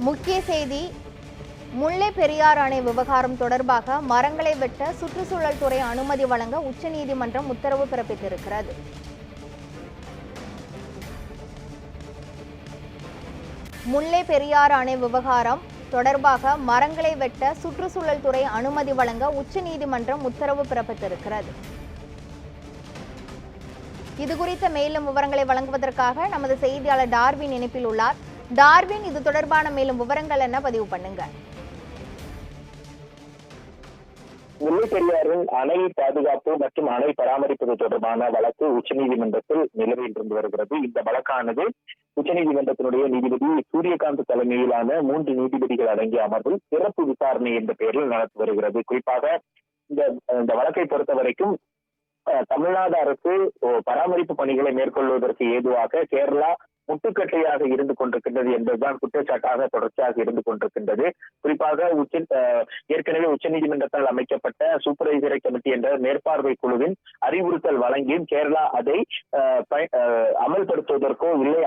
முக்கிய செய்தி. முல்லை பெரியாறு அணை விவகாரம் தொடர்பாக மரங்களை வெட்ட சுற்றுச்சூழல் துறை அனுமதி வழங்க உச்சநீதிமன்றம் உத்தரவு பிறப்பித்திருக்கிறது. முல்லை பெரியாறு அணை விவகாரம் தொடர்பாக மரங்களை வெட்ட சுற்றுச்சூழல் துறை அனுமதி வழங்க உச்சநீதிமன்றம் உத்தரவு பிறப்பித்திருக்கிறது. இதுகுறித்த மேலும் விவரங்களை வழங்குவதற்காக நமது செய்தியாளர் டார்வின் இணைப்பில் உள்ளார். டார்வின், இது தொடர்பான மேலும் விவரங்கள் என்ன, பதிவு பண்ணுங்க. முல்லை பெரியாறின் அணை பாதுகாப்பு மற்றும் அணை பராமரிப்பது தொடர்பான வழக்கு உச்சநீதிமன்றத்தில் நிலுவையில் இருந்து வருகிறது. இந்த வழக்கானது உச்சநீதிமன்றத்தினுடைய நீதிபதி சூரியகாந்த் தலைமையிலான 3 நீதிபதிகள் அடங்கிய அமர்வில் சிறப்பு விசாரணை என்ற பெயரில் நடத்தி வருகிறது. குறிப்பாக இந்த வழக்கை பொறுத்த வரைக்கும் தமிழ்நாடு அரசு பராமரிப்பு பணிகளை மேற்கொள்வதற்கு ஏதுவாக கேரளா முட்டுக்கட்டையாக இருந்து கொண்டிருக்கின்றது என்பதுதான் குற்றச்சாட்டாக தொடர்ச்சியாக இருந்து கொண்டிருக்கின்றது. குறிப்பாக ஏற்கனவே உச்சநீதிமன்றத்தால் அமைக்கப்பட்ட சூப்பர்வைசரி கமிட்டி என்ற மேற்பார்வை குழுவின் அறிவுறுத்தல் வழங்கியும் கேரளா அதை அமல்படுத்துவதற்கோ இல்லை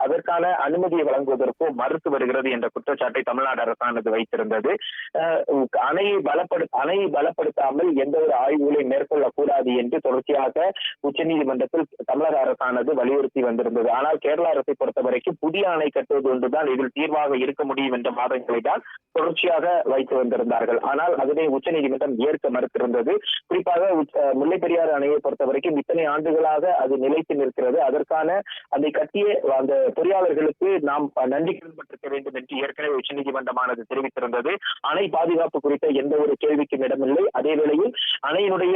அதற்கான அனுமதியை வழங்குவதற்கோ மறுத்து வருகிறது என்ற குற்றச்சாட்டை தமிழ்நாடு அரசானது வைத்திருந்தது. அணையை பலப்படுத்தாமல் எந்த ஒரு ஆய்வுகளை மேற்கொள்ளக்கூடாது என்று தொடர்ச்சியாக உச்சநீதிமன்றத்தில் தமிழக அரசானது வலியுறுத்தி வந்திருந்தது. ஆனால் கேரள அரசை பொறுத்த வரைக்கும் புதிய அணை கட்டுவது ஒன்றுதான் இதில் தீர்வாக இருக்க முடியும் என்ற வாதங்களை தான் தொடர்ச்சியாக வைத்து வந்திருந்தார்கள். ஆனால் அதனை உச்சநீதிமன்றம் ஏற்க மறுத்திருந்தது. குறிப்பாக முல்லை பெரியாறு அணையை பொறுத்த வரைக்கும் இத்தனை ஆண்டுகளாக அது நிலைத்து நிற்கிறது. அதற்கான அதை கட்டிய அந்த பொறியாளர்களுக்கு நாம் நன்றி கடன்பட்டிருக்க வேண்டும் என்று ஏற்கனவே உச்சநீதிமன்றமானது தெரிவித்திருந்தது. அணை பாதுகாப்பு குறித்த எந்த ஒரு கேள்விக்கும் இடமில்லை. அதே வேளையில் அணையினுடைய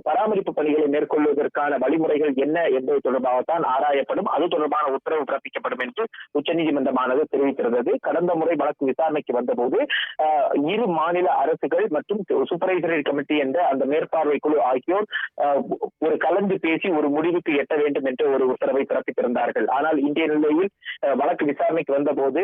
பராமரிப்பு பணிகளை மேற்கொள்வதற்கான வழிமுறைகள் என்ன என்பது தொடர்பாகத்தான் ஆராயப்படும், அது தொடர்பான உத்தரவு பிறப்பிக்கப்படும் என்று உச்சநீதிமன்றமானது தெரிவித்திருந்தது. கடந்த முறை வழக்கு விசாரணைக்கு வந்தபோது இரு மாநில அரசுகள் மற்றும் சூப்பர்வைசரி கமிட்டி என்ற அந்த மேற்பார்வை குழு ஆகியோர் ஒரு கலந்து பேசி ஒரு முடிவுக்கு எட்ட வேண்டும் என்ற ஒரு உத்தரவை பிறப்பித்திருந்தார்கள். ஆனால் இன்றைய நிலையில் வழக்கு விசாரணைக்கு வந்தபோது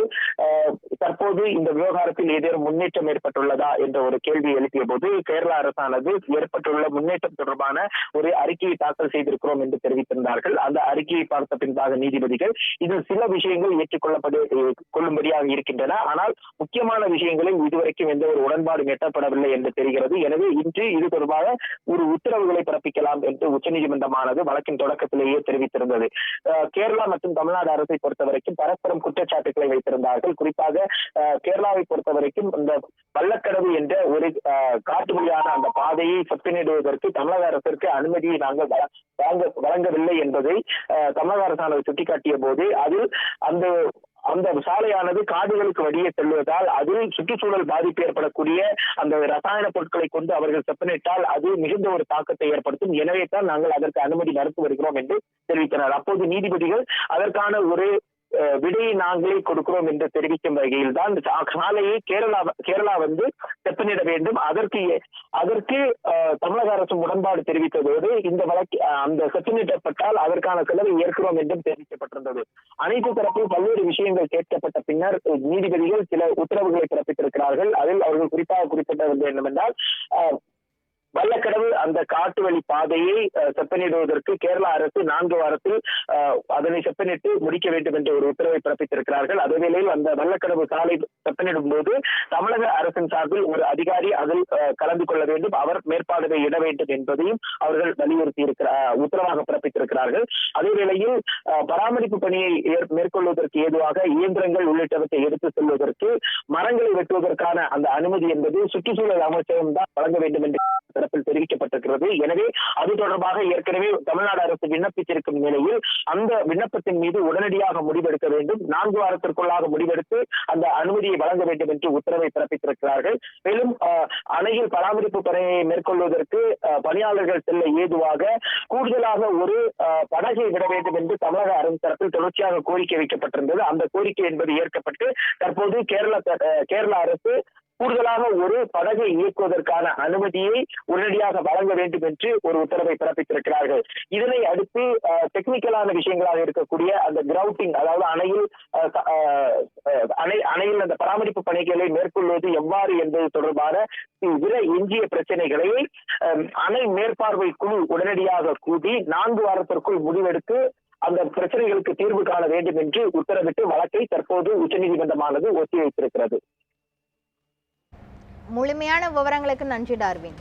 தற்போது இந்த விவகாரத்தில் ஏதேனும் முன்னேற்றம் ஏற்பட்டுள்ளதா என்ற ஒரு கேள்வி எழுப்பிய போது கேரள அரசானது ஏற்பட்டுள்ள முன்னேற்றம் தொடர்பான ஒரு அறிக்கையை தாக்கல் செய்திருக்கிறோம் என்று தெரிவித்திருந்தார்கள். அந்த அறிக்கையை பார்த்த பின்பாக நீதிபதிகள் இதில் சில விஷயங்கள் ஏற்றுக்கொள்ளும்படியாக இருக்கின்றன, ஆனால் முக்கியமான விஷயங்களில் இதுவரைக்கும் எந்த ஒரு உடன்பாடும் எட்டப்படவில்லை என்று தெரிகிறது. எனவே இன்று இது தொடர்பாக ஒரு உத்தரவுகளை பிறப்பிக்கலாம் என்று உச்சநீதிமன்றமானது வழக்கின் தொடக்கத்திலேயே தெரிவித்திருந்தது. கேரளா மற்றும் தமிழ்நாடு அரசை பொறுத்த வரைக்கும் பரஸ்பரம் குற்றச்சாட்டுகளை வைத்திருந்தார்கள். குறிப்பாக கேரளாவை பொறுத்த வரைக்கும் இந்த பள்ளக்கடவு என்ற ஒரு காட்டுமொழியான அந்த பாதையை செப்பனிடுவதற்கு தமிழக அரசிற்கு அனுமதியை நாங்கள் வழங்கவில்லை என்பதை தமிழக அரசானது சுட்டிக்காட்டிய போது அதில் அந்த சாலையானது காடுகளுக்கு வழியே செல்வதால் அதில் சுற்றுச்சூழல் பாதிப்பு ஏற்படக்கூடிய அந்த ரசாயன பொருட்களை கொண்டு அவர்கள் செப்பனிட்டால் அது மிகுந்த ஒரு தாக்கத்தை ஏற்படுத்தும். எனவே தான் நாங்கள் அதற்கு அனுமதி மறுத்து வருகிறோம் என்று தெரிவித்தனர். அப்போது நீதிபதிகள் அதற்கான ஒரு விடையை நாங்களே கொடுக்கிறோம் என்று தெரிவிக்கும் வகையில் தான் சாலையை கேரளா வந்து செப்பனிட வேண்டும். அதற்கு தமிழக அரசு உடன்பாடு தெரிவித்ததோடு இந்த வழக்கு அந்த செப்பனிடப்பட்டால் அதற்கான செலவை ஏற்கிறோம் என்றும் தெரிவிக்கப்பட்டிருந்தது. அனைத்து தரப்பில் பல்வேறு விஷயங்கள் கேட்கப்பட்ட பின்னர் நீதிபதிகள் சில உத்தரவுகளை பிறப்பித்திருக்கிறார்கள். அதில் அவர்கள் குறிப்பாக குறிப்பிட்டது என்னவென்றால் வள்ளக்கடவு அந்த காட்டு வழி பாதையை செப்பனிடுவதற்கு கேரள அரசு 4 வாரத்தில் அதனை செப்பனிட்டு முடிக்க வேண்டும் என்ற ஒரு உத்தரவை பிறப்பித்திருக்கிறார்கள். அதே வேளையில் அந்த வள்ளக்கடவு சாலை செப்பனிடும் போது தமிழக அரசின் சார்பில் ஒரு அதிகாரி அதில் கலந்து கொள்ள வேண்டும், அவர் மேற்பார்வை இட வேண்டும் என்பதையும் அவர்கள் வலியுறுத்தி உத்தரவாக பிறப்பித்திருக்கிறார்கள். அதே வேளையில் பராமரிப்பு பணியை மேற்கொள்வதற்கு ஏதுவாக இயந்திரங்கள் உள்ளிட்டவற்றை எடுத்து செல்வதற்கு மரங்களை வெட்டுவதற்கான அந்த அனுமதி என்பது சுற்றுச்சூழல் அமைச்சகம் தான் வழங்க வேண்டும் என்று தெரிவிக்கப்பட்டிருக்கிறது. எனவே அது தொடர்பாக ஏற்கனவே தமிழ்நாடு அரசு விண்ணப்பித்திருக்கும் நிலையில் அந்த விண்ணப்பத்தின் மீது உடனடியாக முடிவெடுக்க வேண்டும், 4 வாரத்திற்குள்ளாக முடிவெடுத்து அந்த அனுமதியை வழங்க வேண்டும் என்று உத்தரவை பிறப்பித்திருக்கிறார்கள். மேலும் அணையில் பராமரிப்பு பணியை மேற்கொள்வதற்கு பணியாளர்கள் செல்ல ஏதுவாக கூடுதலாக ஒரு படகை விட வேண்டும் என்று தமிழக அரசு தரப்பில் தொடர்ச்சியாக கோரிக்கை வைக்கப்பட்டிருந்தது. அந்த கோரிக்கை என்பது ஏற்கப்பட்டு தற்போது கேரள அரசு கூடுதலாக ஒரு படகை இயக்குவதற்கான அனுமதியை உடனடியாக வழங்க வேண்டும் என்று ஒரு உத்தரவை பிறப்பித்திருக்கிறார்கள். இதனை அடுத்து டெக்னிக்கலான விஷயங்களாக இருக்கக்கூடிய அந்த கிரவுட்டிங், அதாவது அணையில் அந்த பராமரிப்பு பணிகளை மேற்கொள்வது எவ்வாறு என்பது தொடர்பான இதர எஞ்சிய பிரச்சனைகளை அணை மேற்பார்வை குழு உடனடியாக கூடி 4 வாரத்திற்குள் முடிவெடுத்து அந்த பிரச்சனைகளுக்கு தீர்வு காண வேண்டும் என்று உத்தரவிட்டு வழக்கை தற்போது உச்சநீதிமன்றமானது ஒத்திவைத்திருக்கிறது. முழுமையான விவரங்களுக்கு நன்றி டார்வின்.